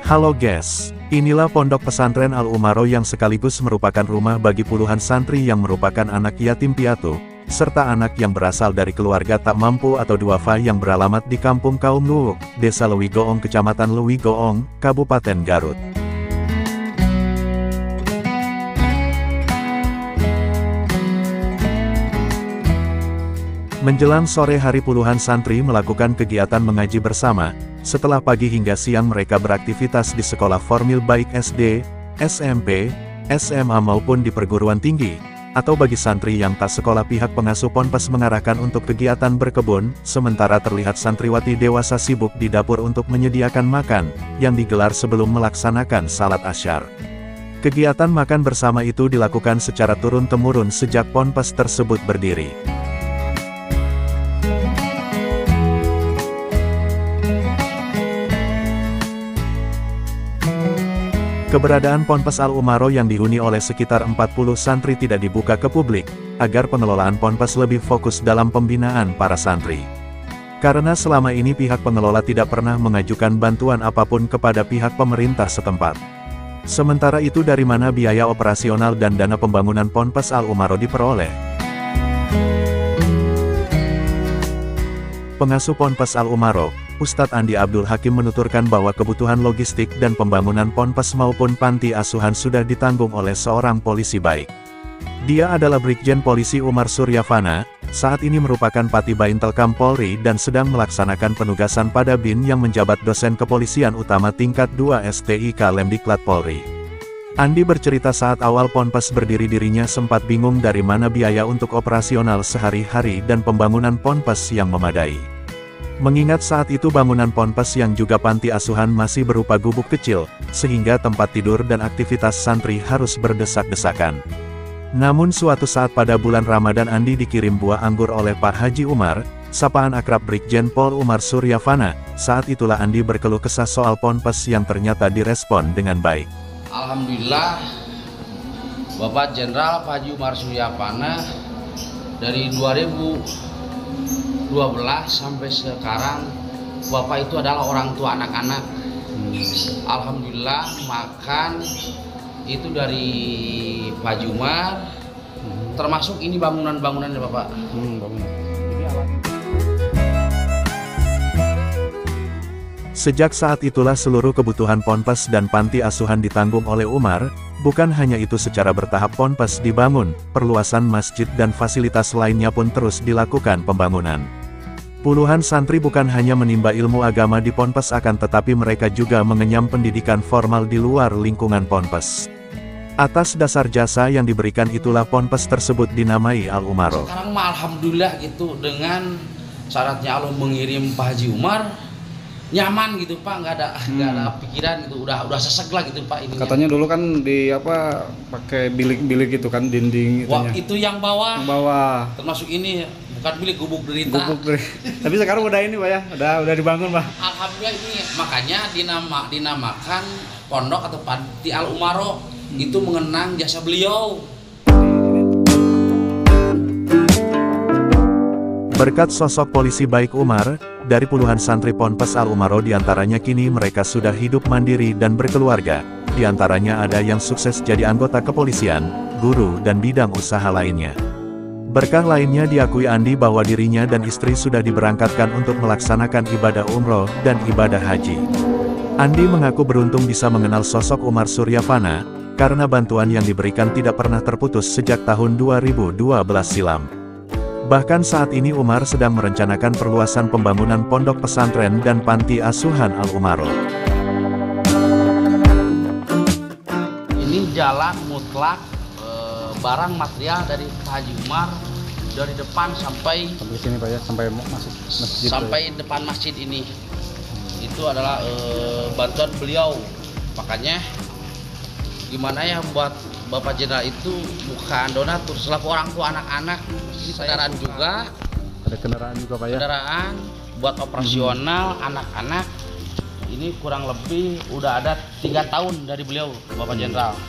Halo guys, inilah pondok pesantren Al-Umaroh yang sekaligus merupakan rumah bagi puluhan santri yang merupakan anak yatim piatu, serta anak yang berasal dari keluarga tak mampu atau duafa yang beralamat di Kampung Kaum Luwuk, Desa Lewigoong, Kecamatan Lewigoong, Kabupaten Garut. Menjelang sore hari puluhan santri melakukan kegiatan mengaji bersama. Setelah pagi hingga siang mereka beraktivitas di sekolah formil baik SD, SMP, SMA maupun di perguruan tinggi. Atau bagi santri yang tak sekolah pihak pengasuh ponpes mengarahkan untuk kegiatan berkebun, sementara terlihat santriwati dewasa sibuk di dapur untuk menyediakan makan, yang digelar sebelum melaksanakan salat asyar. Kegiatan makan bersama itu dilakukan secara turun-temurun sejak ponpes tersebut berdiri. Keberadaan Ponpes Al-Umaroh yang dihuni oleh sekitar 40 santri tidak dibuka ke publik, agar pengelolaan ponpes lebih fokus dalam pembinaan para santri. Karena selama ini pihak pengelola tidak pernah mengajukan bantuan apapun kepada pihak pemerintah setempat. Sementara itu dari mana biaya operasional dan dana pembangunan Ponpes Al-Umaroh diperoleh? Pengasuh Ponpes Al-Umaroh, Ustadz Andi Abdul Hakim menuturkan bahwa kebutuhan logistik dan pembangunan ponpes maupun panti asuhan sudah ditanggung oleh seorang polisi baik. Dia adalah Brigjen Polisi Umar Suryavana, saat ini merupakan Patibah Intelkam Polri dan sedang melaksanakan penugasan pada BIN yang menjabat dosen kepolisian utama tingkat 2 STIK Lemdiklat Polri. Andi bercerita saat awal ponpes berdiri dirinya sempat bingung dari mana biaya untuk operasional sehari-hari dan pembangunan ponpes yang memadai. Mengingat saat itu bangunan ponpes yang juga panti asuhan masih berupa gubuk kecil, sehingga tempat tidur dan aktivitas santri harus berdesak-desakan. Namun suatu saat pada bulan Ramadan Andi dikirim buah anggur oleh Pak Haji Umar, sapaan akrab Brigjen Pol Umar Suryavana. Saat itulah Andi berkeluh kesah soal ponpes yang ternyata direspon dengan baik. Alhamdulillah, Bapak Jenderal Pak Haji Umar Suryavana dari 2012 sampai sekarang Bapak itu adalah orang tua anak-anak. Alhamdulillah makan itu dari Pak Haji Umar, termasuk ini bangunan-bangunan ya Bapak. Sejak saat itulah seluruh kebutuhan ponpes dan panti asuhan ditanggung oleh Umar. Bukan hanya itu, secara bertahap ponpes dibangun, perluasan masjid dan fasilitas lainnya pun terus dilakukan pembangunan. Puluhan santri bukan hanya menimba ilmu agama di ponpes akan tetapi mereka juga mengenyam pendidikan formal di luar lingkungan ponpes. Atas dasar jasa yang diberikan itulah ponpes tersebut dinamai Al-Umaroh. Sekarang mah alhamdulillah gitu, dengan syaratnya Allah mengirim Pak Haji Umar, nyaman gitu Pak, nggak ada pikiran gitu, udah sesek lah gitu Pak. Ininya. Katanya dulu kan di apa pakai bilik-bilik gitu kan, dinding itunya. Wah, itu yang bawah. Yang bawah. Termasuk ini bukan bilik, gubuk derita. Tapi sekarang udah ini Pak ya, udah dibangun Pak. Alhamdulillah ini makanya dinamakan pondok atau panti Al-Umaroh, itu mengenang jasa beliau. Berkat sosok polisi baik Umar, dari puluhan santri Ponpes Al-Umaroh diantaranya kini mereka sudah hidup mandiri dan berkeluarga. Diantaranya ada yang sukses jadi anggota kepolisian, guru dan bidang usaha lainnya. Berkah lainnya diakui Andi bahwa dirinya dan istri sudah diberangkatkan untuk melaksanakan ibadah umroh dan ibadah haji. Andi mengaku beruntung bisa mengenal sosok Umar Suryavana, karena bantuan yang diberikan tidak pernah terputus sejak tahun 2012 silam. Bahkan saat ini Umar sedang merencanakan perluasan pembangunan pondok pesantren dan panti asuhan Al-Umaroh. Ini jalan mutlak barang material dari Pak Haji Umar dari depan sampai sini Pak ya, sampai masjid. Sampai depan masjid ini. Itu adalah bantuan beliau. Makanya gimana ya buat Bapak Jenderal itu bukan donatur, selaku orang tua anak-anak. Ini kendaraan juga. Ada kendaraan juga Pak ya? Kendaraan buat operasional anak-anak. Ini kurang lebih udah ada 3 tahun dari beliau Bapak Jenderal.